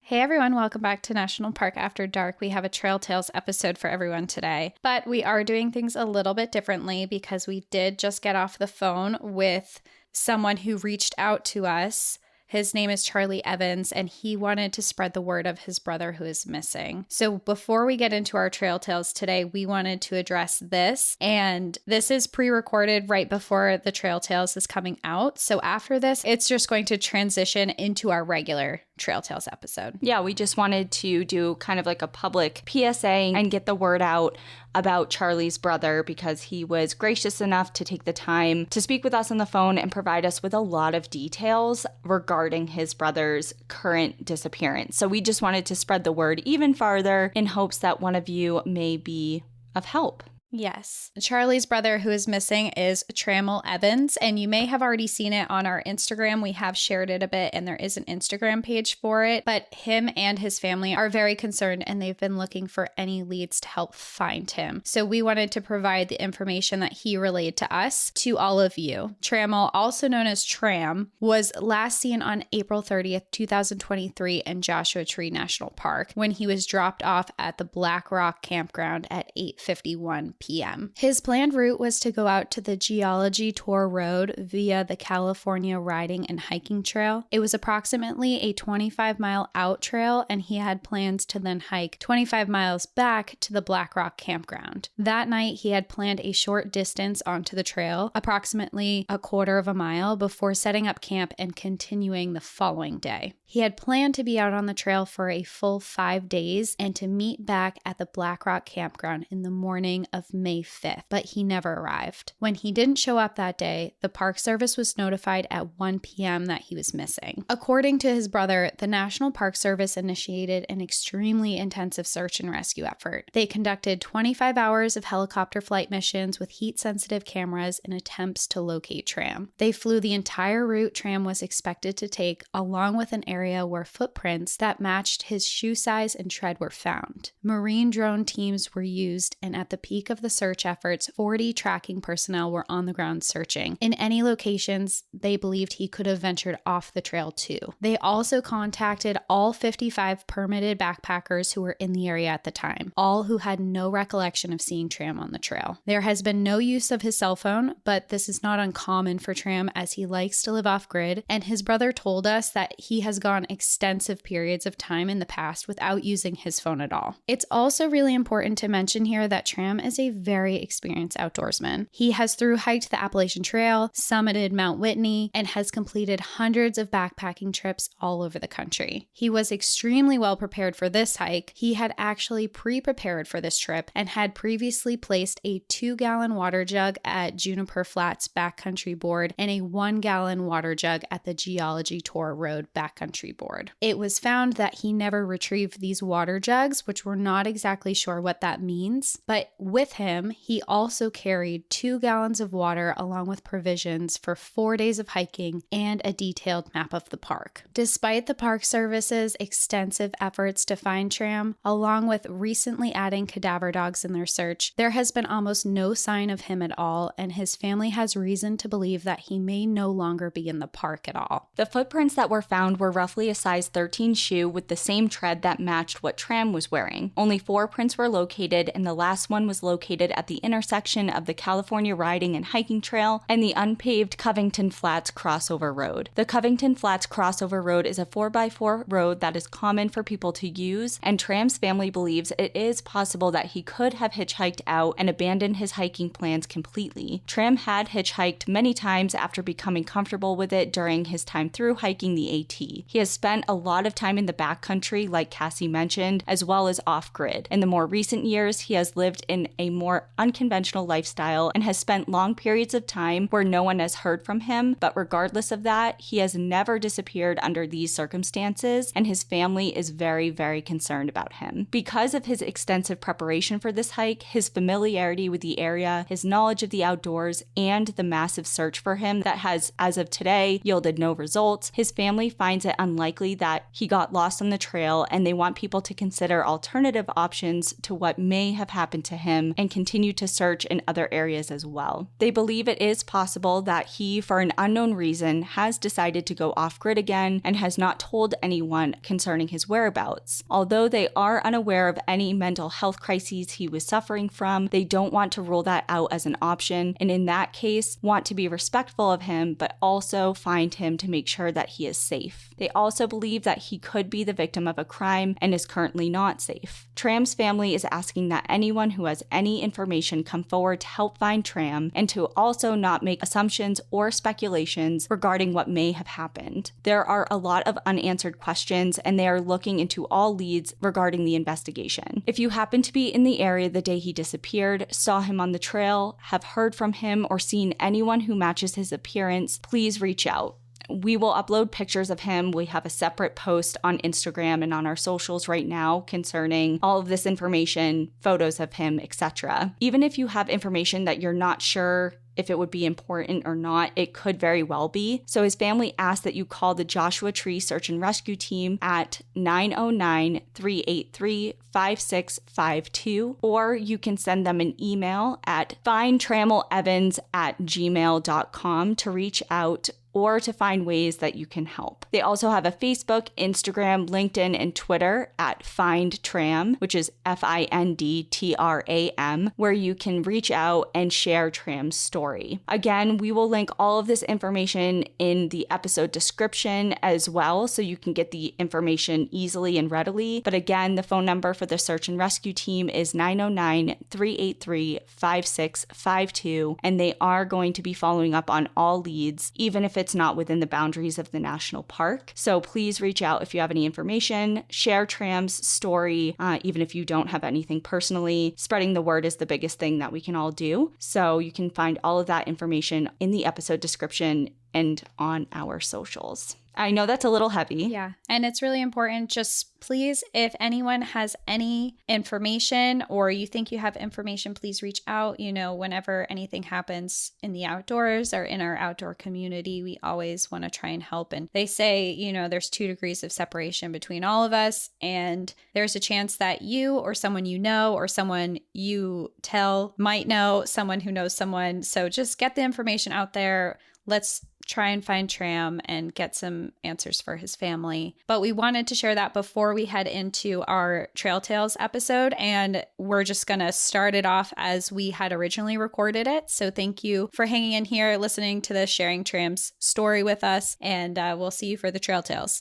Hey everyone, welcome back to National Park After Dark. We have a Trail Tales episode for everyone today, but we are doing things a little bit differently because we did just get off the phone with someone who reached out to us. His name is Charlie Evans, and he wanted to spread the word of his brother who is missing. So before we get into our Trail Tales today, we wanted to address this, and this is pre-recorded right before the Trail Tales is coming out. So after this, it's just going to transition into our regular Trail Tales episode. Yeah, we just wanted to do kind of like a public PSA and get the word out about Charlie's brother because he was gracious enough to take the time to speak with us on the phone and provide us with a lot of details regarding his brother's current disappearance. So we just wanted to spread the word even farther in hopes that one of you may be of help. Yes. Charlie's brother who is missing is Trammell Evans, and you may have already seen it on our Instagram. We have shared it a bit, and there is an Instagram page for it, but him and his family are very concerned, and they've been looking for any leads to help find him. So we wanted to provide the information that he relayed to us to all of you. Trammell, also known as Tram, was last seen on April 30th, 2023 in Joshua Tree National Park when he was dropped off at the Black Rock Campground at 8:51 p.m. His planned route was to go out to the Geology Tour Road via the California Riding and Hiking Trail. It was approximately a 25-mile out trail, and he had plans to then hike 25 miles back to the Black Rock Campground. That night, he had planned a short distance onto the trail, approximately a quarter of a mile, before setting up camp and continuing the following day. He had planned to be out on the trail for a full 5 days and to meet back at the Black Rock Campground in the morning of May 5th, but he never arrived. When he didn't show up that day, the Park Service was notified at 1 p.m. that he was missing. According to his brother, the National Park Service initiated an extremely intensive search and rescue effort. They conducted 25 hours of helicopter flight missions with heat-sensitive cameras in attempts to locate Tram. They flew the entire route Tram was expected to take, along with an area where footprints that matched his shoe size and tread were found. Marine drone teams were used, and at the peak of the search efforts, 40 tracking personnel were on the ground searching. In any locations they believed he could have ventured off the trail to. They also contacted all 55 permitted backpackers who were in the area at the time, all who had no recollection of seeing Tram on the trail. There has been no use of his cell phone, but this is not uncommon for Tram as he likes to live off-grid, and his brother told us that he has gone extensive periods of time in the past without using his phone at all. It's also really important to mention here that Tram is a very experienced outdoorsman. He has thru-hiked the Appalachian Trail, summited Mount Whitney, and has completed hundreds of backpacking trips all over the country. He was extremely well prepared for this hike. He had actually pre-prepared for this trip and had previously placed a 2-gallon water jug at Juniper Flats Backcountry Board and a 1-gallon water jug at the Geology Tour Road Backcountry Board. It was found that he never retrieved these water jugs, which we're not exactly sure what that means, but with him, he also carried 2 gallons of water along with provisions for 4 days of hiking and a detailed map of the park. Despite the Park Service's extensive efforts to find Tram, along with recently adding cadaver dogs in their search, there has been almost no sign of him at all, and his family has reason to believe that he may no longer be in the park at all. The footprints that were found were roughly a size 13 shoe with the same tread that matched what Tram was wearing. Only 4 prints were located, and the last one was located at the intersection of the California Riding and Hiking Trail and the unpaved Covington Flats Crossover Road. The Covington Flats Crossover Road is a 4x4 road that is common for people to use, and Tram's family believes it is possible that he could have hitchhiked out and abandoned his hiking plans completely. Tram had hitchhiked many times after becoming comfortable with it during his time through hiking the AT. He has spent a lot of time in the backcountry, like Cassie mentioned, as well as off-grid. In the more recent years, he has lived in a more unconventional lifestyle and has spent long periods of time where no one has heard from him, but regardless of that, he has never disappeared under these circumstances, and his family is very, very concerned about him. Because of his extensive preparation for this hike, his familiarity with the area, his knowledge of the outdoors, and the massive search for him that has, as of today, yielded no results, his family finds it unlikely that he got lost on the trail, and they want people to consider alternative options to what may have happened to him and and continue to search in other areas as well. They believe it is possible that he, for an unknown reason, has decided to go off-grid again and has not told anyone concerning his whereabouts. Although they are unaware of any mental health crises he was suffering from, they don't want to rule that out as an option, and in that case, want to be respectful of him, but also find him to make sure that he is safe. They also believe that he could be the victim of a crime and is currently not safe. Tram's family is asking that anyone who has any information come forward to help find Tram, and to also not make assumptions or speculations regarding what may have happened. There are a lot of unanswered questions, and they are looking into all leads regarding the investigation. If you happen to be in the area the day he disappeared, saw him on the trail, have heard from him, or seen anyone who matches his appearance, please reach out. We will upload pictures of him. We have a separate post on Instagram and on our socials right now concerning all of this information, photos of him, etc. Even if you have information that you're not sure if it would be important or not, it could very well be. So his family asked that you call the Joshua Tree Search and Rescue Team at 909-383-5652, or you can send them an email at findtramelevans@gmail.com to reach out or to find ways that you can help. They also have a Facebook, Instagram, LinkedIn, and Twitter at Find Tram, which is FINDTRAM, where you can reach out and share Tram's story. Again, we will link all of this information in the episode description as well, so you can get the information easily and readily. But again, the phone number for the search and rescue team is 909-383-5652, and they are going to be following up on all leads, even if it's not within the boundaries of the national park. So please reach out if you have any information, share Tram's story, even if you don't have anything personally. Spreading the word is the biggest thing that we can all do. So you can find all of that information in the episode description and on our socials. I know that's a little heavy. Yeah. And it's really important. Just please, if anyone has any information or you think you have information, please reach out. You know, whenever anything happens in the outdoors or in our outdoor community, we always want to try and help. And they say, you know, there's 2 degrees of separation between all of us. And there's a chance that you or someone you know or someone you tell might know someone who knows someone. So just get the information out there. Let's try and find Tram and get some answers for his family. But we wanted to share that before we head into our Trail Tales episode, and we're just going to start it off as we had originally recorded it. So thank you for hanging in here, listening to this, sharing Tram's story with us, and we'll see you for the Trail Tales.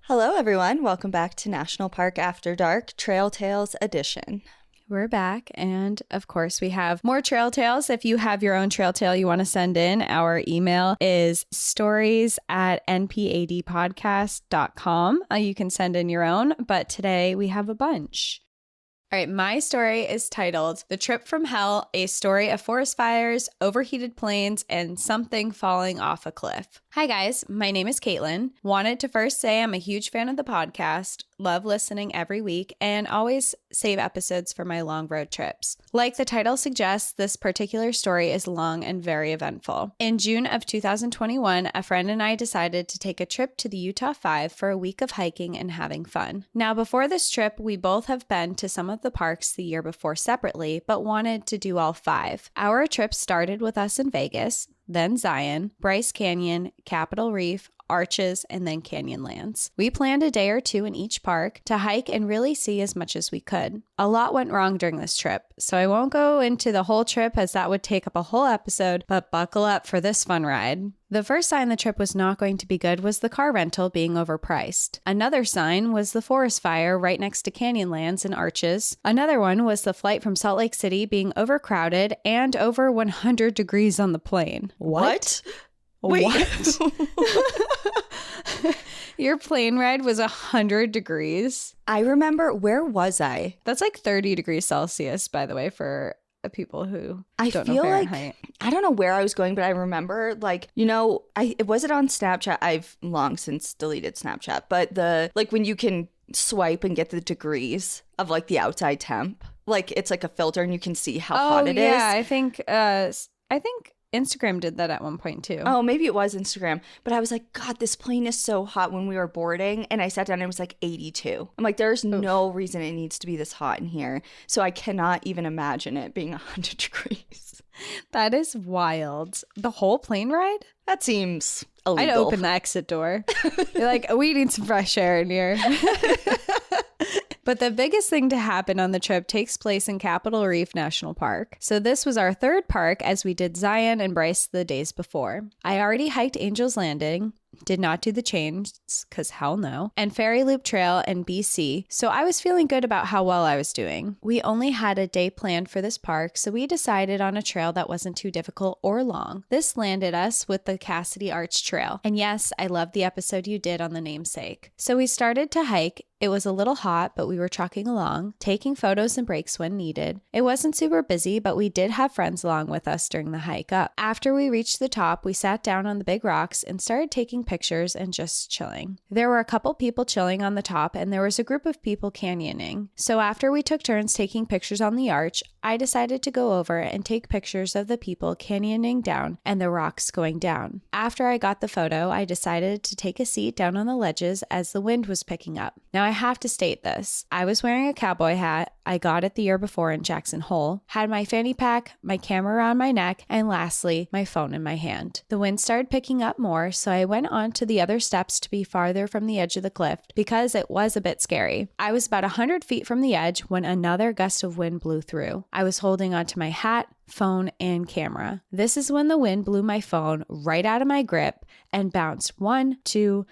Hello, everyone. Welcome back to National Park After Dark, Trail Tales Edition. We're back, and of course we have more trail tales. If you have your own trail tale you want to send in, our email is stories@npadpodcast.com. You can send in your own, but today we have a bunch. All right, my story is titled The Trip from Hell, a story of forest fires, overheated planes, and something falling off a cliff. Hi guys, my name is Caitlin. Wanted to first say I'm a huge fan of the podcast, love listening every week, and always save episodes for my long road trips. Like the title suggests, this particular story is long and very eventful. In June of 2021, a friend and I decided to take a trip to the Utah 5 for a week of hiking and having fun. Now, before this trip, we both have been to some of the parks the year before separately, but wanted to do all 5. Our trip started with us in Vegas, then Zion, Bryce Canyon, Capitol Reef, Arches, and then Canyonlands. We planned a day or 2 in each park to hike and really see as much as we could. A lot went wrong during this trip, so I won't go into the whole trip as that would take up a whole episode, but buckle up for this fun ride. The first sign the trip was not going to be good was the car rental being overpriced. Another sign was the forest fire right next to Canyonlands and Arches. Another one was the flight from Salt Lake City being overcrowded and over 100 degrees on the plane. What? Wait. What? Your plane ride was 100 degrees? I remember, where was I? That's like 30 degrees Celsius, by the way, for people who don't know Like, Fahrenheit. I don't know where I was going, but I remember, like, you know, was it on Snapchat? I've long since deleted Snapchat, but when you can swipe and get the degrees of like the outside temp, like it's like a filter and you can see how hot it is. I think Instagram did that at one point too. Oh, maybe it was Instagram. But I was like, God, this plane is so hot when we were boarding. And I sat down and it was like 82. I'm like, there's no reason it needs to be this hot in here. So I cannot even imagine it being 100 degrees. That is wild. The whole plane ride? That seems illegal. I'd open the exit door. You're like, we need some fresh air in here. But the biggest thing to happen on the trip takes place in Capitol Reef National Park. So this was our third park, as we did Zion and Bryce the days before. I already hiked Angel's Landing, did not do the chains, because hell no, and Ferry Loop Trail in BC, so I was feeling good about how well I was doing. We only had a day planned for this park, so we decided on a trail that wasn't too difficult or long. This landed us with the Cassidy Arch Trail, and yes, I love the episode you did on the namesake. So we started to hike. It was a little hot, but we were trucking along, taking photos and breaks when needed. It wasn't super busy, but we did have friends along with us during the hike up. After we reached the top, we sat down on the big rocks and started taking pictures and just chilling. There were a couple people chilling on the top, and there was a group of people canyoning. So after we took turns taking pictures on the arch, I decided to go over and take pictures of the people canyoning down and the rocks going down. After I got the photo, I decided to take a seat down on the ledges as the wind was picking up. Now I have to state this. I was wearing a cowboy hat. I got it the year before in Jackson Hole, had my fanny pack, my camera around my neck, and lastly, my phone in my hand. The wind started picking up more, so I went on to the other steps to be farther from the edge of the cliff because it was a bit scary. I was about 100 feet from the edge when another gust of wind blew through. I was holding onto my hat, phone, and camera. This is when the wind blew my phone right out of my grip and bounced 1, 2,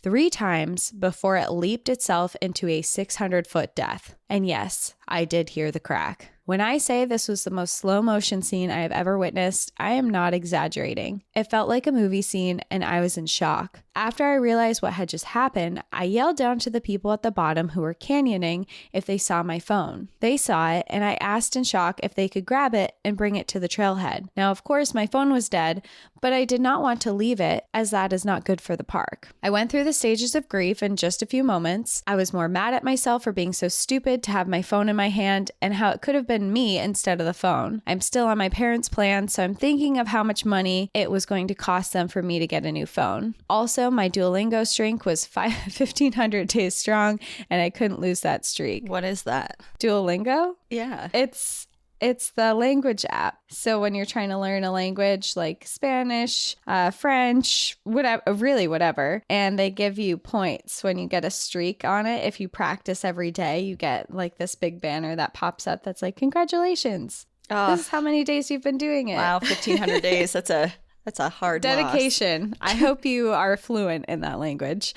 3 times before it leaped itself into a 600-foot death. And yes, I did hear the crack. When I say this was the most slow motion scene I have ever witnessed, I am not exaggerating. It felt like a movie scene and I was in shock. After I realized what had just happened, I yelled down to the people at the bottom who were canyoning if they saw my phone. They saw it and I asked in shock if they could grab it and bring it to the trailhead. Now, of course, my phone was dead, but I did not want to leave it as that is not good for the park. I went through the stages of grief in just a few moments. I was more mad at myself for being so stupid to have my phone in my hand and how it could have been me instead of the phone. I'm still on my parents' plan, so I'm thinking of how much money it was going to cost them for me to get a new phone. Also, my Duolingo streak was 1,500 days strong, and I couldn't lose that streak. What is that? Duolingo? Yeah. It's the language app. So when you're trying to learn a language like Spanish, French, whatever, and they give you points when you get a streak on it. If you practice every day, you get like this big banner that pops up that's like, congratulations. This is how many days you've been doing it. Wow, 1,500 days. That's a hard dedication. Loss. I hope you are fluent in that language.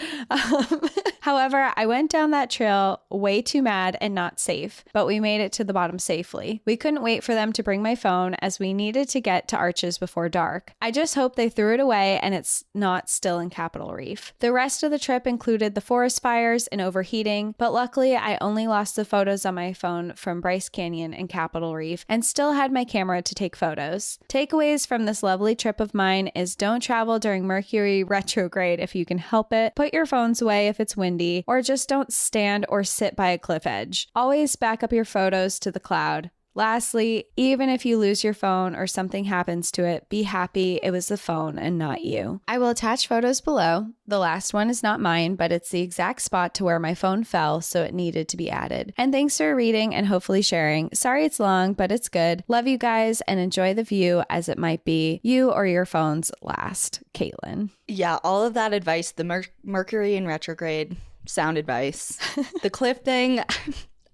However, I went down that trail way too mad and not safe, but we made it to the bottom safely. We couldn't wait for them to bring my phone as we needed to get to Arches before dark. I just hope they threw it away and it's not still in Capitol Reef. The rest of the trip included the forest fires and overheating, but luckily I only lost the photos on my phone from Bryce Canyon and Capitol Reef and still had my camera to take photos. Takeaways from this lovely trip of mine is don't travel during Mercury retrograde if you can help it. Put your phones away if it's windy, or just don't stand or sit by a cliff edge. Always back up your photos to the cloud. Lastly, even if you lose your phone or something happens to it, be happy it was the phone and not you. I will attach photos below. The last one is not mine, but it's the exact spot to where my phone fell, so it needed to be added. And thanks for reading and hopefully sharing. Sorry it's long, but it's good. Love you guys and enjoy the view as it might be you or your phone's last. Caitlin. Yeah, all of that advice, the Mercury in retrograde, sound advice. The cliff thing...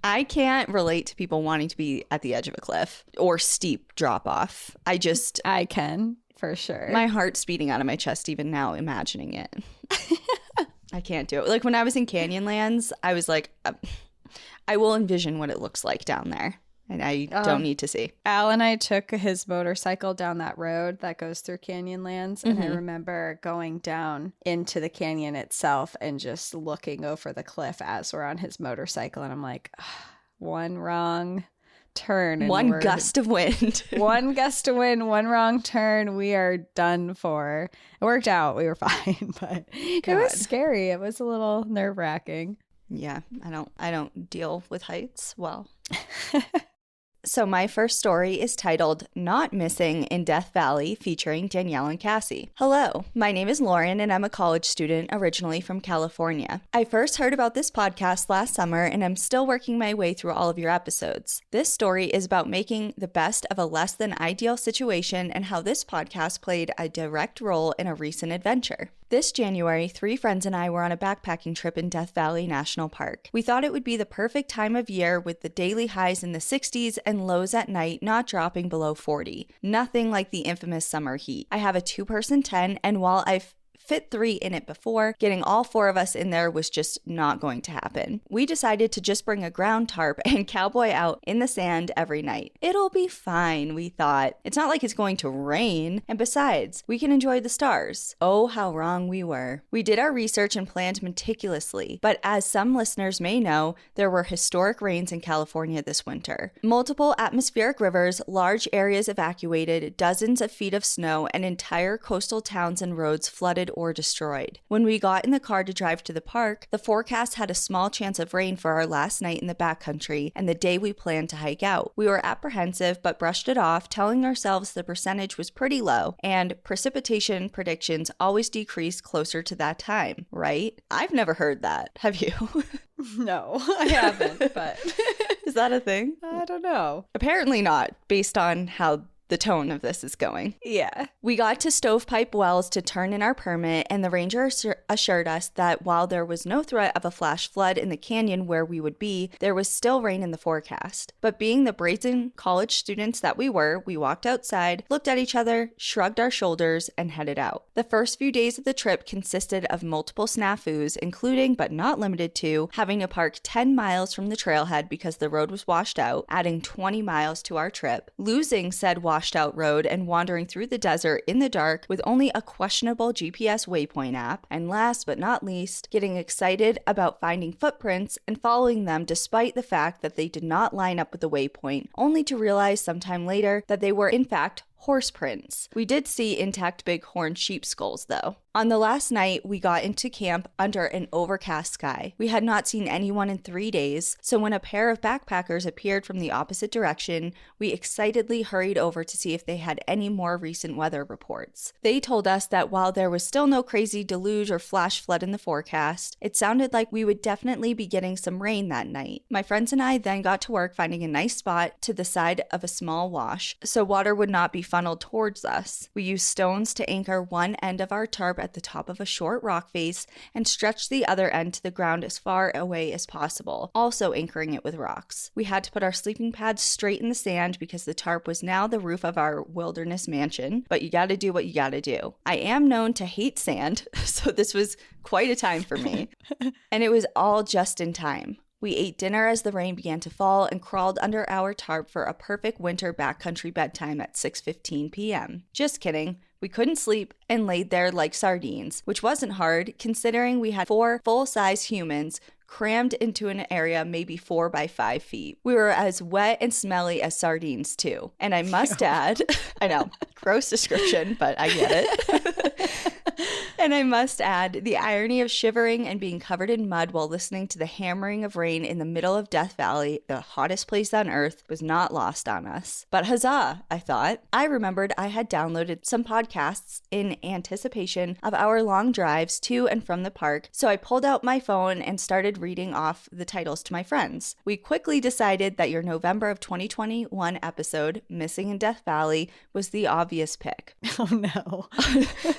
I can't relate to people wanting to be at the edge of a cliff or steep drop off. I can, for sure. My heart's beating out of my chest even now imagining it. I can't do it. Like when I was in Canyonlands, I was like, I will envision what it looks like down there. And I don't need to see. Al and I took his motorcycle down that road that goes through Canyonlands. And I remember going down into the canyon itself and just looking over the cliff as we're on his motorcycle. And I'm like, one wrong turn. One gust of wind. One gust of wind, one wrong turn. We are done for. It worked out. We were fine. But it was scary. It was a little nerve-wracking. Yeah, I don't deal with heights well. So my first story is titled Not Missing in Death Valley, featuring Danielle and Cassie. Hello, my name is Lauren and I'm a college student originally from California. I first heard about this podcast last summer and I'm still working my way through all of your episodes. This story is about making the best of a less than ideal situation and how this podcast played a direct role in a recent adventure. This January, 3 friends and I were on a backpacking trip in Death Valley National Park. We thought it would be the perfect time of year with the daily highs in the 60s and lows at night not dropping below 40. Nothing like the infamous summer heat. I have a 2-person tent, and while I've fit 3 in it before, getting all 4 of us in there was just not going to happen. We decided to just bring a ground tarp and cowboy out in the sand every night. It'll be fine, we thought. It's not like it's going to rain, and besides, we can enjoy the stars. Oh, how wrong we were. We did our research and planned meticulously, but as some listeners may know, there were historic rains in California this winter. Multiple atmospheric rivers, large areas evacuated, dozens of feet of snow, and entire coastal towns and roads flooded or destroyed. When we got in the car to drive to the park, the forecast had a small chance of rain for our last night in the backcountry and the day we planned to hike out. We were apprehensive but brushed it off, telling ourselves the percentage was pretty low and precipitation predictions always decrease closer to that time, right? I've never heard that. Have you? No, I haven't, but is that a thing? I don't know. Apparently not, based on how the tone of this is going. Yeah. We got to Stovepipe Wells to turn in our permit, and the ranger assured us that while there was no threat of a flash flood in the canyon where we would be, there was still rain in the forecast. But being the brazen college students that we were, we walked outside, looked at each other, shrugged our shoulders, and headed out. The first few days of the trip consisted of multiple snafus, including but not limited to having to park 10 miles from the trailhead because the road was washed out, adding 20 miles to our trip, losing said washed out road and wandering through the desert in the dark with only a questionable GPS waypoint app, and last but not least, getting excited about finding footprints and following them despite the fact that they did not line up with the waypoint, only to realize sometime later that they were in fact horse prints. We did see intact bighorn sheep skulls though. On the last night, we got into camp under an overcast sky. We had not seen anyone in 3 days, so when a pair of backpackers appeared from the opposite direction, we excitedly hurried over to see if they had any more recent weather reports. They told us that while there was still no crazy deluge or flash flood in the forecast, it sounded like we would definitely be getting some rain that night. My friends and I then got to work finding a nice spot to the side of a small wash, so water would not be funneled towards us. We used stones to anchor one end of our tarp at the top of a short rock face and stretched the other end to the ground as far away as possible, also anchoring it with rocks. We had to put our sleeping pads straight in the sand because the tarp was now the roof of our wilderness mansion, but you gotta do what you gotta do. I am known to hate sand, so this was quite a time for me. And it was all just in time. We ate dinner as the rain began to fall and crawled under our tarp for a perfect winter backcountry bedtime at 6:15 p.m. Just kidding. We couldn't sleep and laid there like sardines, which wasn't hard considering we had 4 full-size humans crammed into an area maybe 4 by 5 feet. We were as wet and smelly as sardines too. And I must add, I know, gross description, but I get it. And I must add, the irony of shivering and being covered in mud while listening to the hammering of rain in the middle of Death Valley, the hottest place on earth, was not lost on us. But huzzah, I thought. I remembered I had downloaded some podcasts in anticipation of our long drives to and from the park, so I pulled out my phone and started reading off the titles to my friends. We quickly decided that your November of 2021 episode, Missing in Death Valley, was the obvious pick. Oh no.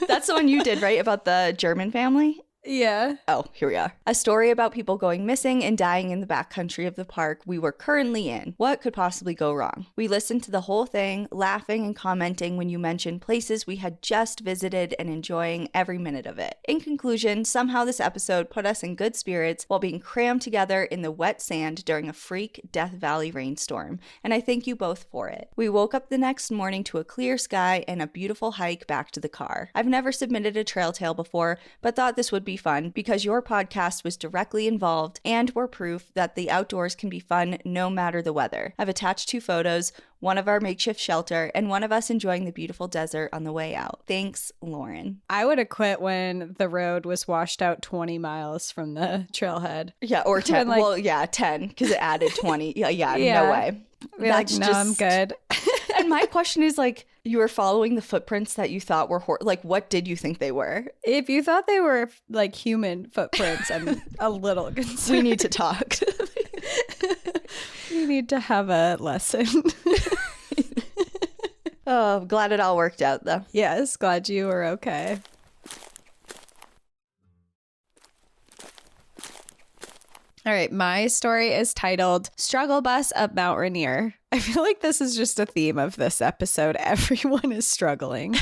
That's the one you did, right? About the German family? Yeah. Oh, here we are. A story about people going missing and dying in the backcountry of the park we were currently in. What could possibly go wrong? We listened to the whole thing, laughing and commenting when you mentioned places we had just visited and enjoying every minute of it. In conclusion, somehow this episode put us in good spirits while being crammed together in the wet sand during a freak Death Valley rainstorm, and I thank you both for it. We woke up the next morning to a clear sky and a beautiful hike back to the car. I've never submitted a trail tale before, but thought this would be fun because your podcast was directly involved and were proof that the outdoors can be fun no matter the weather. I've attached 2 photos, one of our makeshift shelter and one of us enjoying the beautiful desert on the way out. Thanks, Lauren. I would have quit when the road was washed out 20 miles from the trailhead. Yeah, or 10. Well, yeah, 10 because it added 20. Yeah, no way. Be like, no, I'm good. And my question is like, you were following the footprints that you thought were like, what did you think they were? If you thought they were like human footprints, I'm a little concerned. We need to talk. We need to have a lesson. Oh, glad it all worked out though. Yes, glad you were okay. All right, my story is titled Struggle Bus Up Mount Rainier. I feel like this is just a theme of this episode. Everyone is struggling.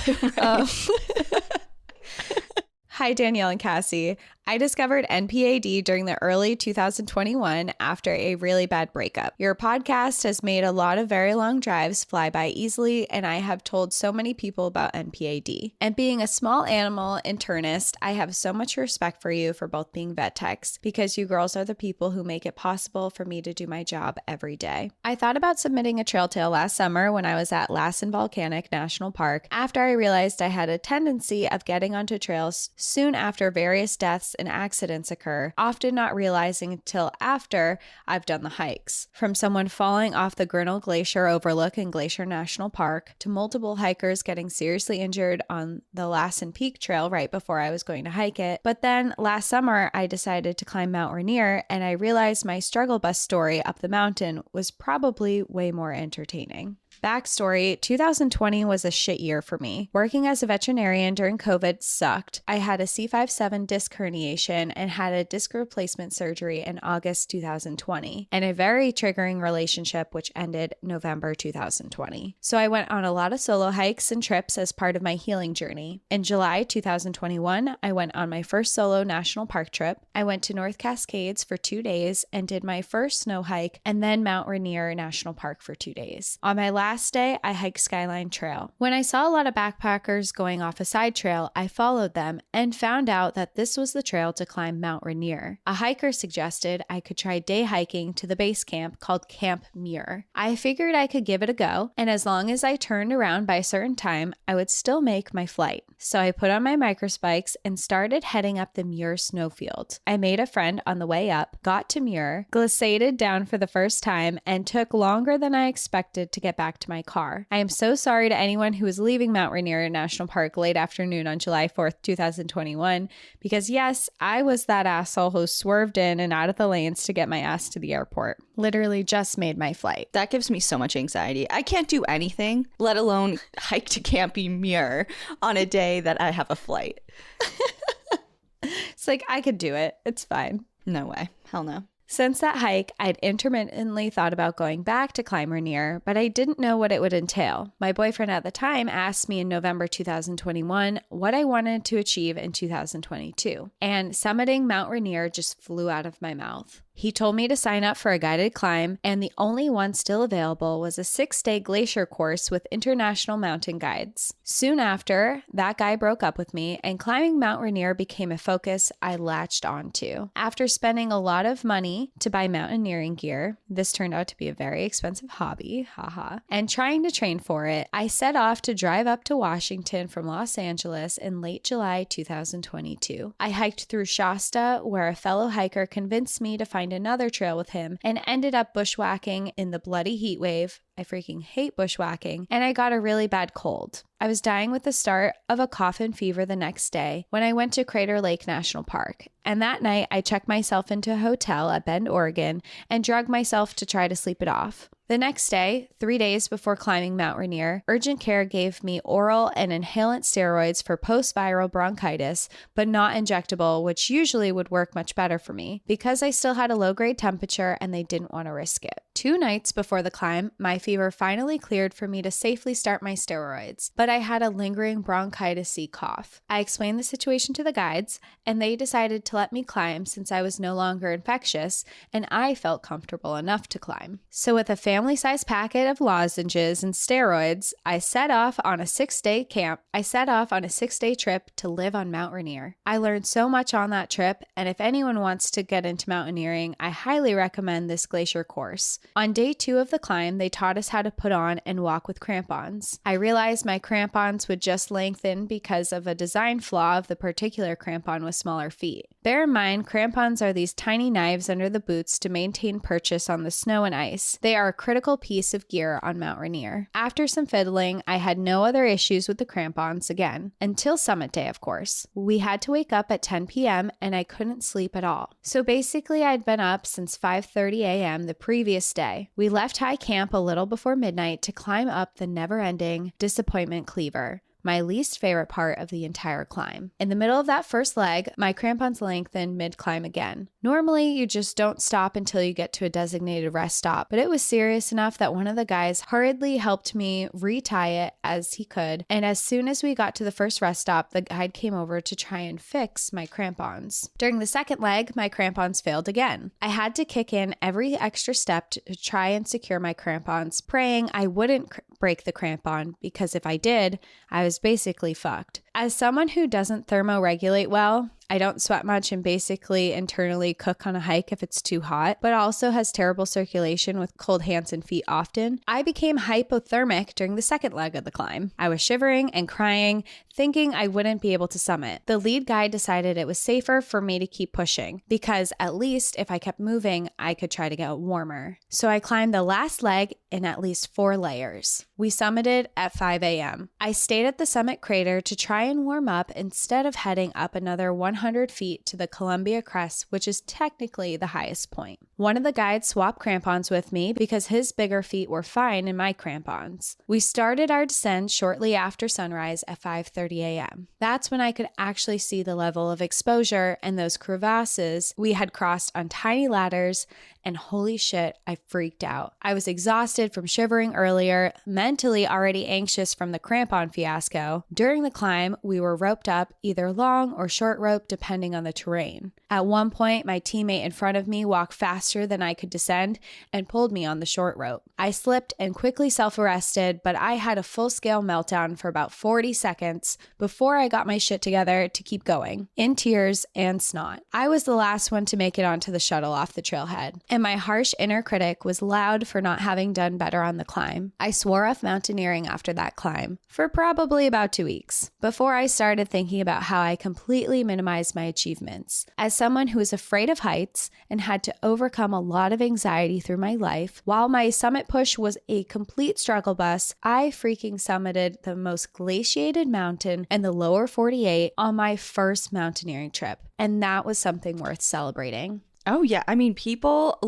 Hi, Danielle and Cassie. I discovered NPAD during the early 2021 after a really bad breakup. Your podcast has made a lot of very long drives fly by easily, and I have told so many people about NPAD. And being a small animal internist, I have so much respect for you for both being vet techs, because you girls are the people who make it possible for me to do my job every day. I thought about submitting a trail tale last summer when I was at Lassen Volcanic National Park after I realized I had a tendency of getting onto trails soon after various deaths and accidents occur, often not realizing until after I've done the hikes. From someone falling off the Grinnell Glacier overlook in Glacier National Park to multiple hikers getting seriously injured on the Lassen Peak Trail right before I was going to hike it. But then last summer, I decided to climb Mount Rainier, and I realized my struggle bus story up the mountain was probably way more entertaining. Backstory, 2020 was a shit year for me. Working as a veterinarian during COVID sucked. I had a C5-7 disc herniation and had a disc replacement surgery in August 2020, and a very triggering relationship which ended November 2020. So I went on a lot of solo hikes and trips as part of my healing journey. In July 2021, I went on my first solo national park trip. I went to North Cascades for 2 days and did my first snow hike, and then Mount Rainier National Park for 2 days. On my last day, I hiked Skyline Trail. When I saw a lot of backpackers going off a side trail, I followed them and found out that this was the trail to climb Mount Rainier. A hiker suggested I could try day hiking to the base camp called Camp Muir. I figured I could give it a go, and as long as I turned around by a certain time, I would still make my flight. So I put on my microspikes and started heading up the Muir snowfield. I made a friend on the way up, got to Muir, glissaded down for the first time, and took longer than I expected to get back to my car. I am so sorry to anyone who is leaving Mount Rainier National Park late afternoon on July 4th, 2021, because yes, I was that asshole who swerved in and out of the lanes to get my ass to the airport. Literally just made my flight. That gives me so much anxiety. I can't do anything, let alone hike to Camp Muir on a day that I have a flight. It's like, I could do it. It's fine. No way. Hell no. Since that hike, I'd intermittently thought about going back to climb Rainier, but I didn't know what it would entail. My boyfriend at the time asked me in November 2021 what I wanted to achieve in 2022, and summiting Mount Rainier just flew out of my mouth. He told me to sign up for a guided climb, and the only one still available was a 6-day glacier course with international mountain guides. Soon after, that guy broke up with me, and climbing Mount Rainier became a focus I latched onto. After spending a lot of money to buy mountaineering gear, this turned out to be a very expensive hobby, haha, and trying to train for it, I set off to drive up to Washington from Los Angeles in late July 2022. I hiked through Shasta, where a fellow hiker convinced me to find another trail with him, and ended up bushwhacking in the bloody heat wave. I freaking hate bushwhacking, and I got a really bad cold. I was dying with the start of a cough and fever the next day when I went to Crater Lake National Park, and that night I checked myself into a hotel at Bend, Oregon, and drugged myself to try to sleep it off. The next day, 3 days before climbing Mount Rainier, urgent care gave me oral and inhalant steroids for post-viral bronchitis, but not injectable, which usually would work much better for me, because I still had a low-grade temperature and they didn't want to risk it. 2 nights before the climb, my fever finally cleared for me to safely start my steroids, but I had a lingering bronchitis-y cough. I explained the situation to the guides, and they decided to let me climb since I was no longer infectious, and I felt comfortable enough to climb. So with a family-sized packet of lozenges and steroids, I set off on a 6-day trip to live on Mount Rainier. I learned so much on that trip, and if anyone wants to get into mountaineering, I highly recommend this glacier course. On day 2 of the climb, they taught us how to put on and walk with crampons. I realized my crampons would just lengthen because of a design flaw of the particular crampon with smaller feet. Bear in mind, crampons are these tiny knives under the boots to maintain purchase on the snow and ice. They are a critical piece of gear on Mount Rainier. After some fiddling, I had no other issues with the crampons again, until summit day, of course. We had to wake up at 10 p.m. and I couldn't sleep at all. So basically, I'd been up since 5:30 a.m. the previous day. We left high camp a little before midnight to climb up the never-ending Disappointment Cleaver, my least favorite part of the entire climb. In the middle of that first leg, my crampons lengthened mid-climb again. Normally, you just don't stop until you get to a designated rest stop, but it was serious enough that one of the guys hurriedly helped me retie it as he could, and as soon as we got to the first rest stop, the guide came over to try and fix my crampons. During the second leg, my crampons failed again. I had to kick in every extra step to try and secure my crampons, praying I wouldn't break the crampon, because if I did, I was basically fucked. As someone who doesn't thermoregulate well, I don't sweat much and basically internally cook on a hike if it's too hot, but also has terrible circulation with cold hands and feet often. I became hypothermic during the second leg of the climb. I was shivering and crying, thinking I wouldn't be able to summit. The lead guide decided it was safer for me to keep pushing, because at least if I kept moving, I could try to get warmer. So I climbed the last leg in at least 4 layers. We summited at 5 a.m. I stayed at the summit crater to try and warm up instead of heading up another 100 feet to the Columbia Crest, which is technically the highest point. One of the guides swapped crampons with me because his bigger feet were fine in my crampons. We started our descent shortly after sunrise at 5:30 a.m. That's when I could actually see the level of exposure and those crevasses we had crossed on tiny ladders, and holy shit, I freaked out. I was exhausted from shivering earlier, mentally already anxious from the crampon fiasco. During the climb, we were roped up, either long or short rope depending on the terrain. At one point, my teammate in front of me walked faster than I could descend and pulled me on the short rope. I slipped and quickly self-arrested, but I had a full-scale meltdown for about 40 seconds before I got my shit together to keep going, in tears and snot. I was the last one to make it onto the shuttle off the trailhead, and my harsh inner critic was loud for not having done better on the climb. I swore off mountaineering after that climb for probably about 2 weeks, before I started thinking about how I completely minimized my achievements. As someone who is afraid of heights and had to overcome a lot of anxiety through my life, while my summit push was a complete struggle bus, I freaking summited the most glaciated mountain in the lower 48 on my first mountaineering trip, and that was something worth celebrating. Oh, yeah. I mean, people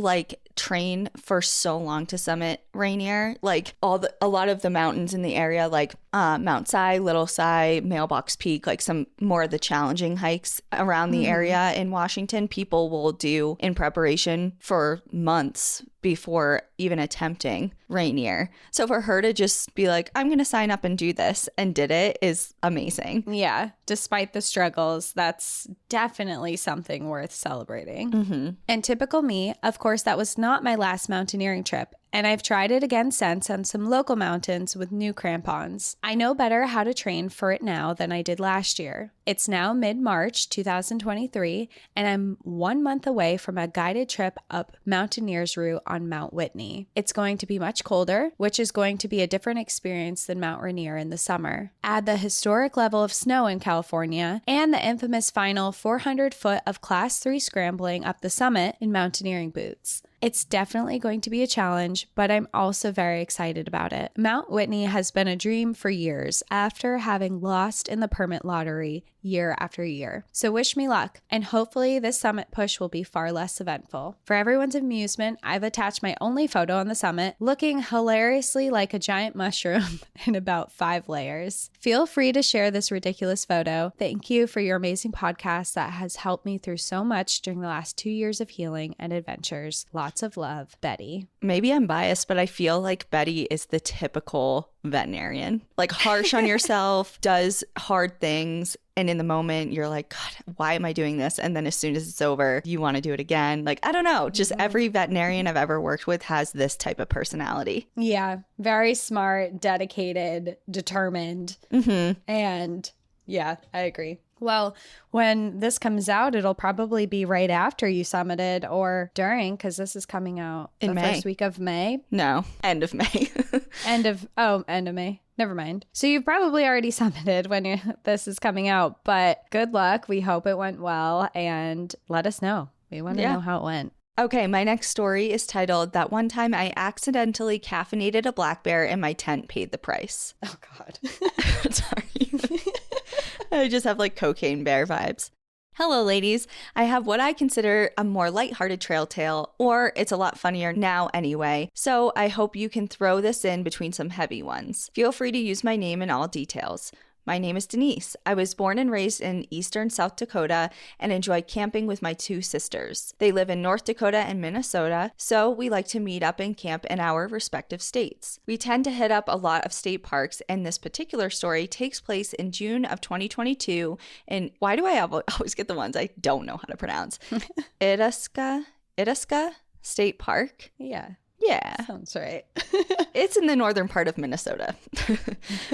train for so long to summit Rainier. A lot of the mountains in the area, Mount Si, Little Si, Mailbox Peak, some more of the challenging hikes around the area in Washington, people will do in preparation for months before even attempting Rainier. So for her to just be like, I'm going to sign up and do this, and did it, is amazing. Yeah. Despite the struggles, that's definitely something worth celebrating. Mm-hmm. And typical me, of course, that was not my last mountaineering trip, and I've tried it again since on some local mountains with new crampons. I know better how to train for it now than I did last year. It's now mid-March 2023, and I'm 1 month away from a guided trip up Mountaineers Route on Mount Whitney. It's going to be much colder, which is going to be a different experience than Mount Rainier in the summer. Add the historic level of snow in California and the infamous final 400 foot of Class 3 scrambling up the summit in mountaineering boots. It's definitely going to be a challenge, but I'm also very excited about it. Mount Whitney has been a dream for years after having lost in the permit lottery year after year. So wish me luck, and hopefully this summit push will be far less eventful. For everyone's amusement, I've attached my only photo on the summit, looking hilariously like a giant mushroom in about 5 layers. Feel free to share this ridiculous photo. Thank you for your amazing podcast that has helped me through so much during the last 2 years of healing and adventures. Lots of love, Betty. Maybe I'm biased, but I feel like Betty is the typical veterinarian. Harsh on yourself, does hard things, and in the moment you're like, God, why am I doing this? And then as soon as it's over, you want to do it again. I don't know, just every veterinarian I've ever worked with has this type of personality. Yeah, very smart, dedicated, determined. Mm-hmm. And yeah, I agree. Well, when this comes out, it'll probably be right after you summited or during, because this is coming out in the May. First week of May. No, end of May. End of May. Never mind. So you've probably already summited when this is coming out, but good luck. We hope it went well, and let us know. We want to know how it went. Okay, my next story is titled That One Time I Accidentally Caffeinated a Black Bear and My Tent Paid the Price. Oh, God. Sorry. I just have like cocaine bear vibes. Hello, ladies. I have what I consider a more lighthearted trail tale, or it's a lot funnier now anyway, so I hope you can throw this in between some heavy ones. Feel free to use my name in all details. My name is Denise. I was born and raised in eastern South Dakota and enjoy camping with my two sisters. They live in North Dakota and Minnesota, so we like to meet up and camp in our respective states. We tend to hit up a lot of state parks, and this particular story takes place in June of 2022 in, why do I always get the ones I don't know how to pronounce? Itasca State Park? Yeah. Yeah. Sounds right. It's in the northern part of Minnesota.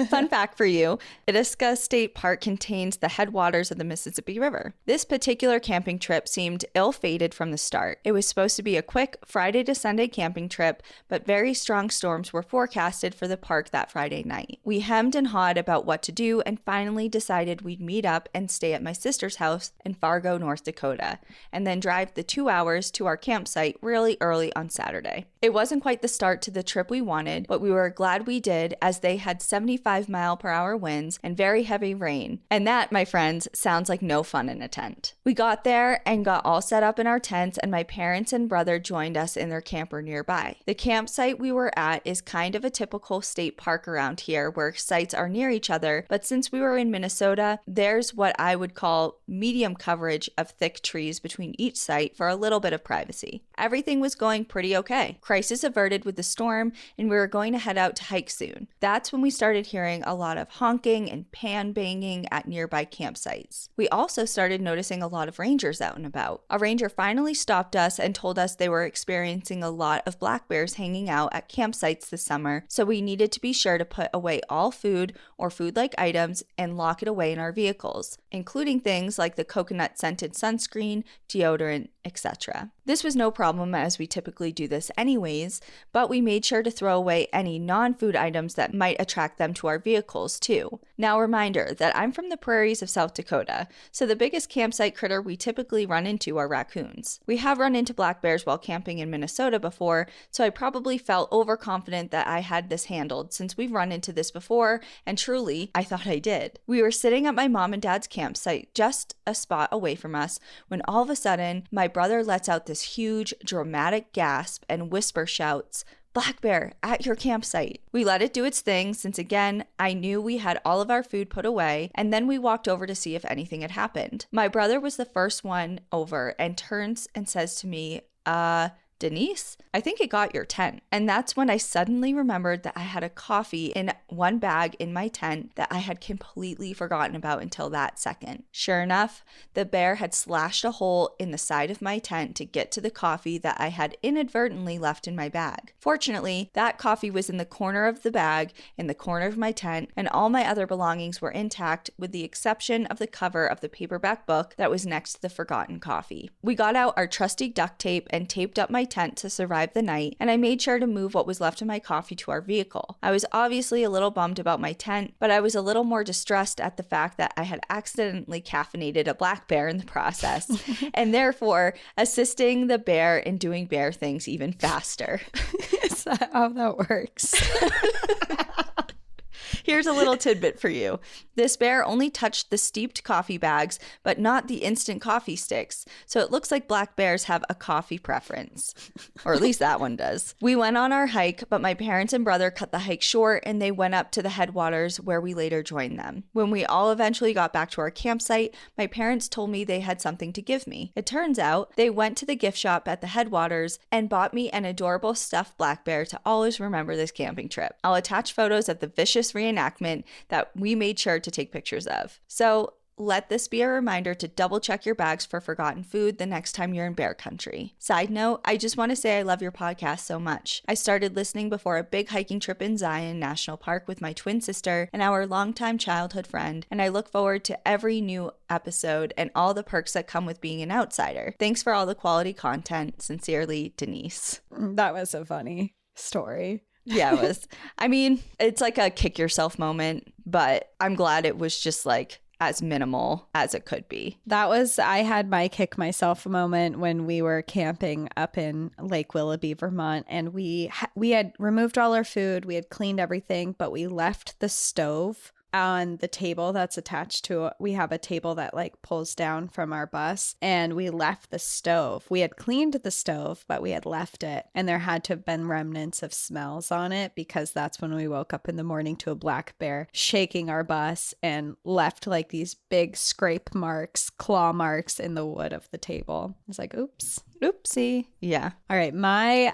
Fun fact for you, Itasca State Park contains the headwaters of the Mississippi River. This particular camping trip seemed ill-fated from the start. It was supposed to be a quick Friday to Sunday camping trip, but very strong storms were forecasted for the park that Friday night. We hemmed and hawed about what to do and finally decided we'd meet up and stay at my sister's house in Fargo, North Dakota, and then drive the 2 hours to our campsite really early on Saturday. It wasn't quite the start to the trip we wanted, but we were glad we did, as they had 75-mile-per-hour winds and very heavy rain. And that, my friends, sounds like no fun in a tent. We got there and got all set up in our tents, and my parents and brother joined us in their camper nearby. The campsite we were at is kind of a typical state park around here, where sites are near each other, but since we were in Minnesota, there's what I would call medium coverage of thick trees between each site for a little bit of privacy. Everything was going pretty okay. Crisis averted with the storm, and we were going to head out to hike soon. That's when we started hearing a lot of honking and pan banging at nearby campsites. We also started noticing a lot of rangers out and about. A ranger finally stopped us and told us they were experiencing a lot of black bears hanging out at campsites this summer, so we needed to be sure to put away all food or food-like items and lock it away in our vehicles, including things like the coconut-scented sunscreen, deodorant, etc. This was no problem, as we typically do this anyways, but we made sure to throw away any non-food items that might attract them to our vehicles too. Now, a reminder that I'm from the prairies of South Dakota, so the biggest campsite critter we typically run into are raccoons. We have run into black bears while camping in Minnesota before, so I probably felt overconfident that I had this handled, since we've run into this before, and truly, I thought I did. We were sitting at my mom and dad's campsite, just a spot away from us, when all of a sudden, my brother lets out this huge, dramatic gasp and whisper shouts, "Black bear at your campsite." We let it do its thing, since again, I knew we had all of our food put away, and then we walked over to see if anything had happened. My brother was the first one over and turns and says to me, Denise, I think it got your tent. And that's when I suddenly remembered that I had a coffee in one bag in my tent that I had completely forgotten about until that second. Sure enough, the bear had slashed a hole in the side of my tent to get to the coffee that I had inadvertently left in my bag. Fortunately, that coffee was in the corner of the bag, in the corner of my tent, and all my other belongings were intact with the exception of the cover of the paperback book that was next to the forgotten coffee. We got out our trusty duct tape and taped up my tent to survive the night, and I made sure to move what was left of my coffee to our vehicle. I was obviously a little bummed about my tent, but I was a little more distressed at the fact that I had accidentally caffeinated a black bear in the process, and therefore assisting the bear in doing bear things even faster. Is that how that works? Here's a little tidbit for you. This bear only touched the steeped coffee bags, but not the instant coffee sticks. So it looks like black bears have a coffee preference. Or at least that one does. We went on our hike, but my parents and brother cut the hike short and they went up to the headwaters where we later joined them. When we all eventually got back to our campsite, my parents told me they had something to give me. It turns out they went to the gift shop at the headwaters and bought me an adorable stuffed black bear to always remember this camping trip. I'll attach photos of the vicious reenactment that we made sure to take pictures of. So let this be a reminder to double check your bags for forgotten food the next time you're in bear country. Side note, I just want to say I love your podcast so much. I started listening before a big hiking trip in Zion National Park with my twin sister and our longtime childhood friend, and I look forward to every new episode and all the perks that come with being an outsider. Thanks for all the quality content. Sincerely, Denise. That was a funny story. Yeah, it was. I mean, it's like a kick yourself moment, but I'm glad it was just like as minimal as it could be. I had my kick myself moment when we were camping up in Lake Willoughby, Vermont, and we had removed all our food, we had cleaned everything, but we left the stove on the table that's attached to we have a table that like pulls down from our bus, and we left the stove. We had cleaned the stove, but we had left it, and there had to have been remnants of smells on it, because that's when we woke up in the morning to a black bear shaking our bus and left like these big scrape marks, claw marks in the wood of the table. It's like, oops, oopsie. Yeah. All right, my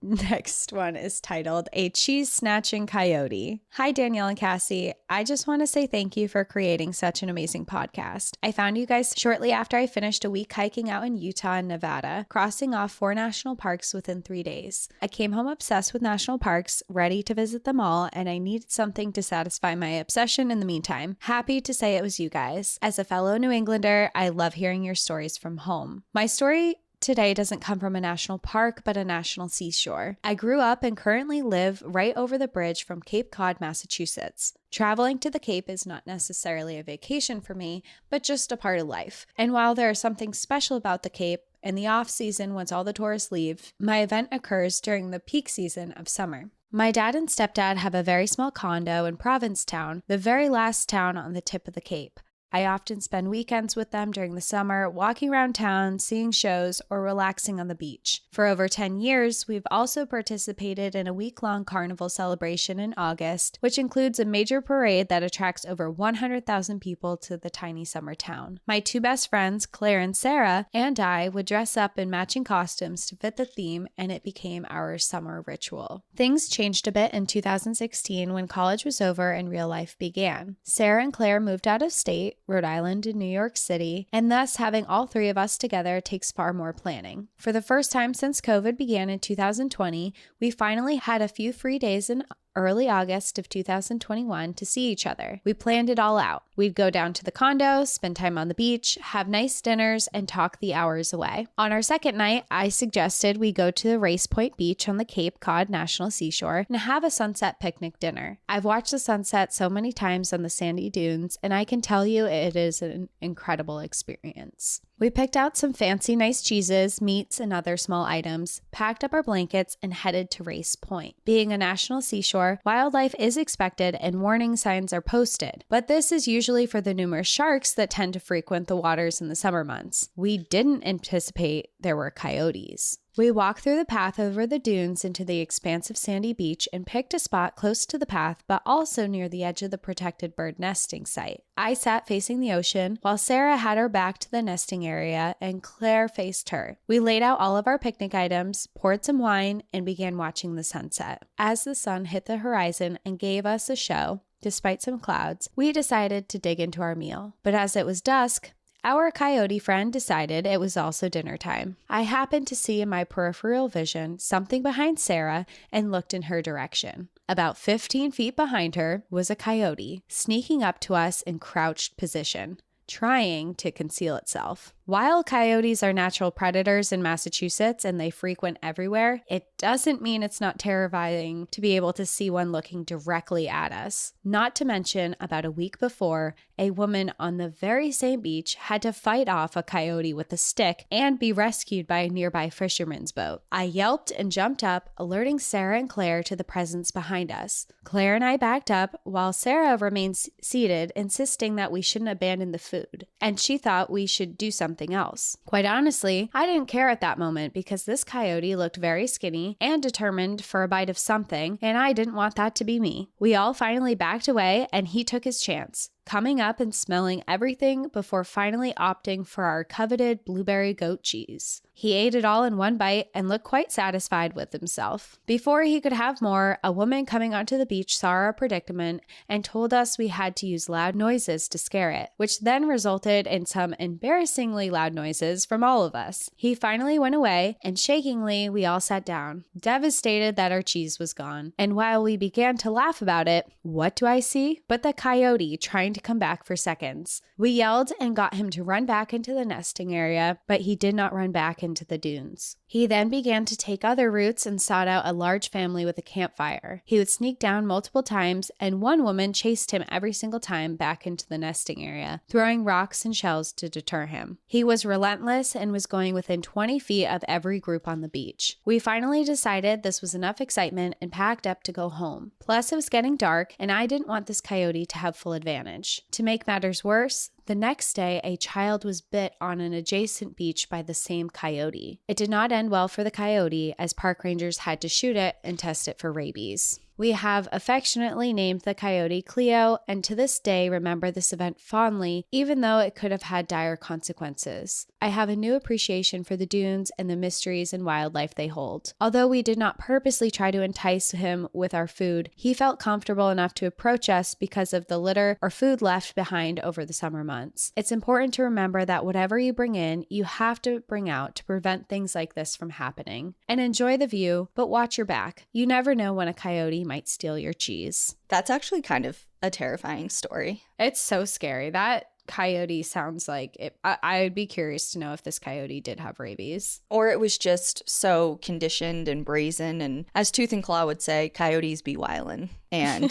next one is titled A Cheese Snatching Coyote. Hi, Danielle and Cassie. I just want to say thank you for creating such an amazing podcast. I found you guys shortly after I finished a week hiking out in Utah and Nevada, crossing off 4 national parks within 3 days. I came home obsessed with national parks, ready to visit them all, and I needed something to satisfy my obsession in the meantime. Happy to say it was you guys. As a fellow New Englander, I love hearing your stories from home. My story today doesn't come from a national park, but a national seashore. I grew up and currently live right over the bridge from Cape Cod, Massachusetts. Traveling to the Cape is not necessarily a vacation for me, but just a part of life. And while there is something special about the Cape, in the off season, once all the tourists leave, my event occurs during the peak season of summer. My dad and stepdad have a very small condo in Provincetown, the very last town on the tip of the Cape. I often spend weekends with them during the summer, walking around town, seeing shows, or relaxing on the beach. For over 10 years, we've also participated in a week-long carnival celebration in August, which includes a major parade that attracts over 100,000 people to the tiny summer town. My 2 best friends, Claire and Sarah, and I would dress up in matching costumes to fit the theme, and it became our summer ritual. Things changed a bit in 2016 when college was over and real life began. Sarah and Claire moved out of state, Rhode Island and New York City, and thus having all 3 of us together takes far more planning. For the first time since COVID began in 2020, we finally had a few free days in early August of 2021 to see each other. We planned it all out. We'd go down to the condo, spend time on the beach, have nice dinners, and talk the hours away. On our second night, I suggested we go to the Race Point Beach on the Cape Cod National Seashore and have a sunset picnic dinner. I've watched the sunset so many times on the sandy dunes, and I can tell you it is an incredible experience. We picked out some fancy nice cheeses, meats, and other small items, packed up our blankets, and headed to Race Point. Being a national seashore, wildlife is expected and warning signs are posted, but this is usually for the numerous sharks that tend to frequent the waters in the summer months. We didn't anticipate there were coyotes. We walked through the path over the dunes into the expansive sandy beach and picked a spot close to the path, but also near the edge of the protected bird nesting site. I sat facing the ocean, while Sarah had her back to the nesting area and Claire faced her. We laid out all of our picnic items, poured some wine, and began watching the sunset. As the sun hit the horizon and gave us a show, despite some clouds, we decided to dig into our meal. But as it was dusk, our coyote friend decided it was also dinner time. I happened to see in my peripheral vision something behind Sarah and looked in her direction. About 15 feet behind her was a coyote, sneaking up to us in crouched position, trying to conceal itself. While coyotes are natural predators in Massachusetts and they frequent everywhere, it doesn't mean it's not terrifying to be able to see one looking directly at us. Not to mention, about a week before, a woman on the very same beach had to fight off a coyote with a stick and be rescued by a nearby fisherman's boat. I yelped and jumped up, alerting Sarah and Claire to the presence behind us. Claire and I backed up while Sarah remained seated, insisting that we shouldn't abandon the food, and she thought we should do something else. Quite honestly, I didn't care at that moment because this coyote looked very skinny and determined for a bite of something, and I didn't want that to be me. We all finally backed away and he took his chance, coming up and smelling everything before finally opting for our coveted blueberry goat cheese. He ate it all in one bite and looked quite satisfied with himself. Before he could have more, a woman coming onto the beach saw our predicament and told us we had to use loud noises to scare it, which then resulted in some embarrassingly loud noises from all of us. He finally went away, and shakingly, we all sat down, devastated that our cheese was gone. And while we began to laugh about it, what do I see but the coyote trying to to come back for seconds. We yelled and got him to run back into the nesting area, but he did not run back into the dunes. He then began to take other routes and sought out a large family with a campfire. He would sneak down multiple times, and one woman chased him every single time back into the nesting area, throwing rocks and shells to deter him. He was relentless and was going within 20 feet of every group on the beach. We finally decided this was enough excitement and packed up to go home. Plus, it was getting dark, and I didn't want this coyote to have full advantage. To make matters worse, the next day, a child was bit on an adjacent beach by the same coyote. It did not end well for the coyote, as park rangers had to shoot it and test it for rabies. We have affectionately named the coyote Cleo, and to this day remember this event fondly, even though it could have had dire consequences. I have a new appreciation for the dunes and the mysteries and wildlife they hold. Although we did not purposely try to entice him with our food, he felt comfortable enough to approach us because of the litter or food left behind over the summer months. It's important to remember that whatever you bring in, you have to bring out to prevent things like this from happening. And enjoy the view, but watch your back. You never know when a coyote might steal your cheese. That's actually kind of a terrifying story. It's so scary. That coyote sounds like it. I would be curious to know if this coyote did have rabies. Or it was just so conditioned and brazen. And as Tooth and Claw would say, coyotes be wildin'. And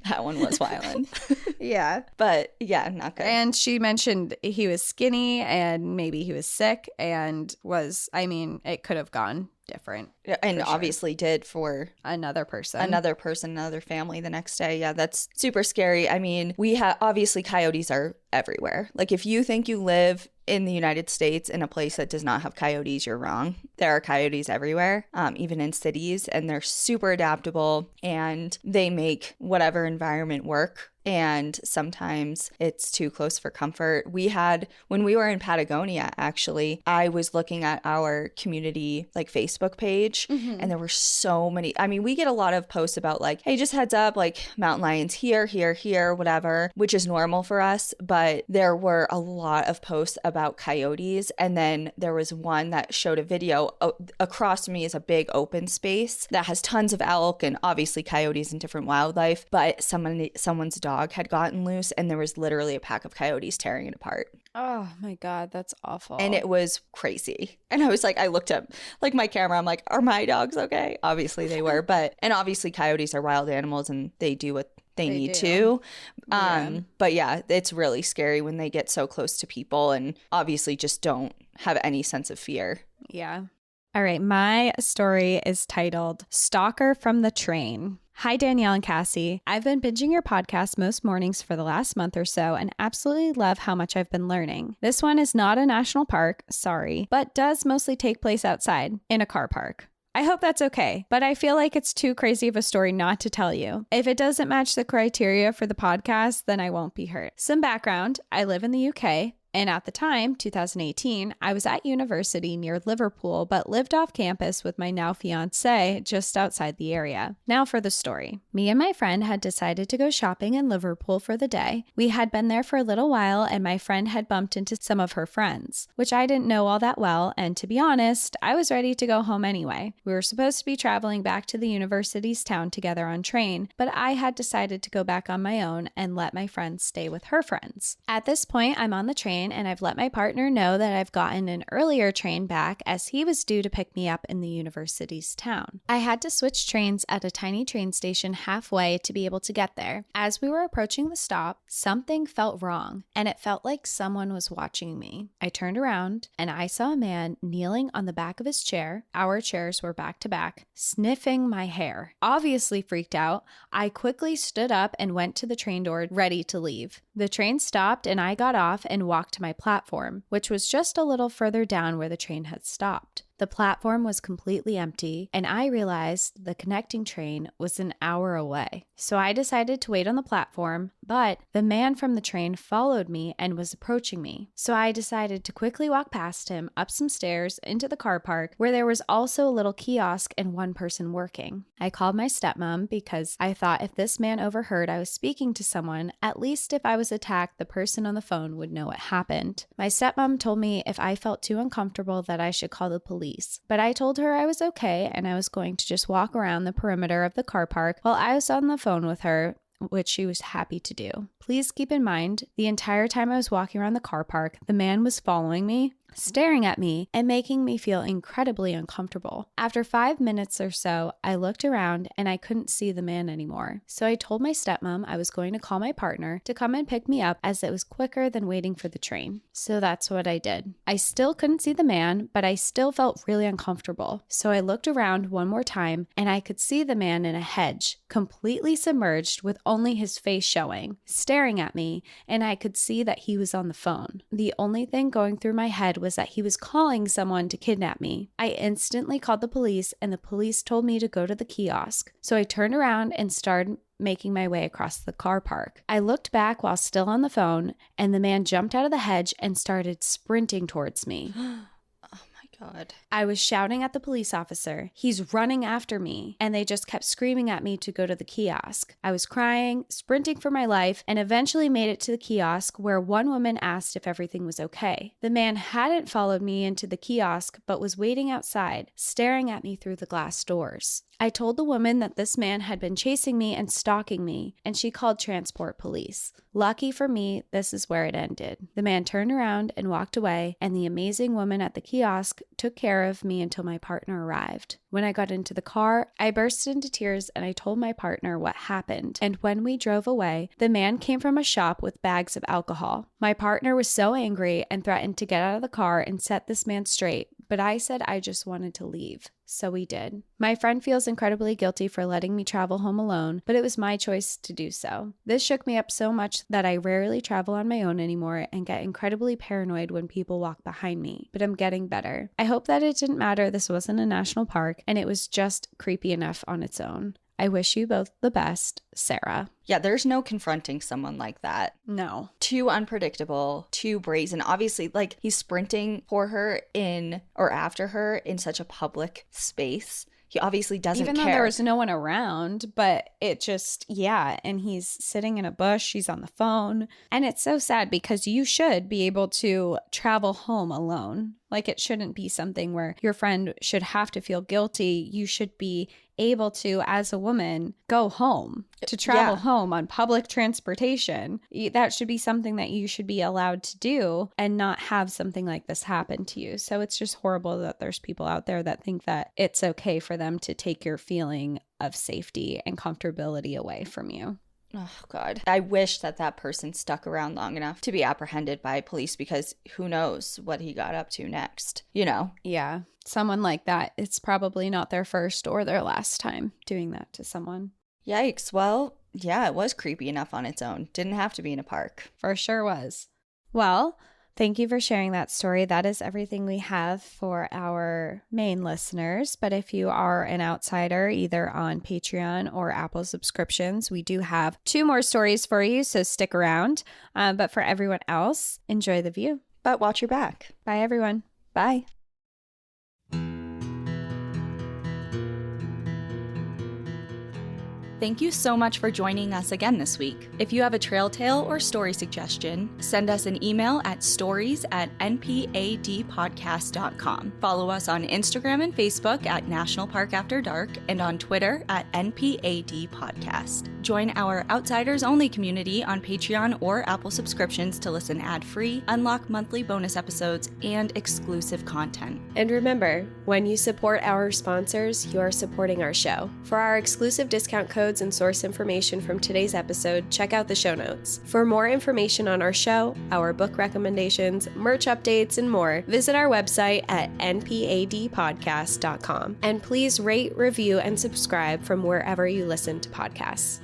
that one was wildin'. Yeah. But yeah, not good. And she mentioned he was skinny and maybe he was sick and it could have gone different. And obviously did for another person, another family the next day. Yeah, that's super scary. I mean, we have obviously coyotes are everywhere. Like if you think you live in the United States in a place that does not have coyotes, you're wrong. There are coyotes everywhere, even in cities, and they're super adaptable and they make whatever environment work. And sometimes it's too close for comfort. When we were in Patagonia, actually, I was looking at our community like Facebook page, and there were so many. I mean, we get a lot of posts about like, hey, just heads up, like mountain lions here, whatever, which is normal for us. But there were a lot of posts about coyotes. And then there was one that showed a video. Across from me is a big open space that has tons of elk and obviously coyotes and different wildlife. But someone's dog had gotten loose and there was literally a pack of coyotes tearing it apart. Oh my God, that's awful. And it was crazy. And I was like, I looked up like my camera. I'm like, are my dogs okay? Obviously they were, and obviously coyotes are wild animals and they do what they need to. But yeah, it's really scary when they get so close to people and obviously just don't have any sense of fear. Yeah. All right. My story is titled Stalker from the Train. Hi, Danielle and Cassie. I've been binging your podcast most mornings for the last month or so and absolutely love how much I've been learning. This one is not a national park, sorry, but does mostly take place outside in a car park. I hope that's okay, but I feel like it's too crazy of a story not to tell you. If it doesn't match the criteria for the podcast, then I won't be hurt. Some background, I live in the UK. And at the time, 2018, I was at university near Liverpool, but lived off campus with my now fiancé just outside the area. Now for the story. Me and my friend had decided to go shopping in Liverpool for the day. We had been there for a little while, and my friend had bumped into some of her friends, which I didn't know all that well, and to be honest, I was ready to go home anyway. We were supposed to be traveling back to the university's town together on train, but I had decided to go back on my own and let my friend stay with her friends. At this point, I'm on the train, and I've let my partner know that I've gotten an earlier train back as he was due to pick me up in the university's town. I had to switch trains at a tiny train station halfway to be able to get there. As we were approaching the stop, something felt wrong, and it felt like someone was watching me. I turned around, and I saw a man kneeling on the back of his chair. Our chairs were back to back, sniffing my hair. Obviously freaked out, I quickly stood up and went to the train door, ready to leave. The train stopped, and I got off and walked to my platform, which was just a little further down where the train had stopped. The platform was completely empty, and I realized the connecting train was an hour away. So I decided to wait on the platform, but the man from the train followed me and was approaching me. So I decided to quickly walk past him, up some stairs, into the car park, where there was also a little kiosk and one person working. I called my stepmom because I thought if this man overheard I was speaking to someone, at least if I was attacked, the person on the phone would know what happened. My stepmom told me if I felt too uncomfortable that I should call the police. But I told her I was okay and I was going to just walk around the perimeter of the car park while I was on the phone with her which she was happy to do. Please keep in mind, the entire time I was walking around the car park, the man was following me, staring at me, and making me feel incredibly uncomfortable. After 5 minutes or so, I looked around and I couldn't see the man anymore. So I told my stepmom I was going to call my partner to come and pick me up as it was quicker than waiting for the train. So that's what I did. I still couldn't see the man, but I still felt really uncomfortable. So I looked around one more time and I could see the man in a hedge, completely submerged with only his face showing, staring at me, and I could see that he was on the phone. The only thing going through my head was that he was calling someone to kidnap me. I instantly called the police and the police told me to go to the kiosk. So I turned around and started making my way across the car park. I looked back while still on the phone and the man jumped out of the hedge and started sprinting towards me. God. I was shouting at the police officer. He's running after me. And they just kept screaming at me to go to the kiosk. I was crying, sprinting for my life, and eventually made it to the kiosk where one woman asked if everything was okay. The man hadn't followed me into the kiosk, but was waiting outside, staring at me through the glass doors. I told the woman that this man had been chasing me and stalking me, and she called transport police. Lucky for me, this is where it ended. The man turned around and walked away, and the amazing woman at the kiosk took care of me until my partner arrived. When I got into the car, I burst into tears and I told my partner what happened. And when we drove away, the man came from a shop with bags of alcohol. My partner was so angry and threatened to get out of the car and set this man straight, but I said I just wanted to leave. So we did. My friend feels incredibly guilty for letting me travel home alone, but it was my choice to do so. This shook me up so much that I rarely travel on my own anymore and get incredibly paranoid when people walk behind me, but I'm getting better. I hope that it didn't matter this wasn't a national park and it was just creepy enough on its own. I wish you both the best, Sarah. Yeah, there's no confronting someone like that. No. Too unpredictable, too brazen. Obviously, like, he's sprinting for her in or after her in such a public space. He obviously doesn't care. Even though there was no one around, but it just, yeah. And he's sitting in a bush. She's on the phone. And it's so sad because you should be able to travel home alone. Like, it shouldn't be something where your friend should have to feel guilty. You should be able to, as a woman, go home, to travel home on public transportation. That should be something that you should be allowed to do and not have something like this happen to you. So it's just horrible that there's people out there that think that it's okay for them to take your feeling of safety and comfortability away from you. Oh, God. I wish that that person stuck around long enough to be apprehended by police because who knows what he got up to next, you know? Yeah. Someone like that, it's probably not their first or their last time doing that to someone. Yikes. Well, yeah, it was creepy enough on its own. Didn't have to be in a park. For sure was. Well, thank you for sharing that story. That is everything we have for our main listeners. But if you are an outsider, either on Patreon or Apple subscriptions, we do have 2 more stories for you, so stick around. But for everyone else, enjoy the view. But watch your back. Bye, everyone. Bye. Thank you so much for joining us again this week. If you have a trail tale or story suggestion, send us an email at stories@npadpodcast.com. Follow us on Instagram and Facebook at National Park After Dark and on Twitter at NPAD Podcast. Join our Outsiders Only community on Patreon or Apple subscriptions to listen ad-free, unlock monthly bonus episodes, and exclusive content. And remember, when you support our sponsors, you are supporting our show. For our exclusive discount codes and source information from today's episode, check out the show notes. For more information on our show, our book recommendations, merch updates, and more, visit our website at npadpodcast.com. And please rate, review, and subscribe from wherever you listen to podcasts.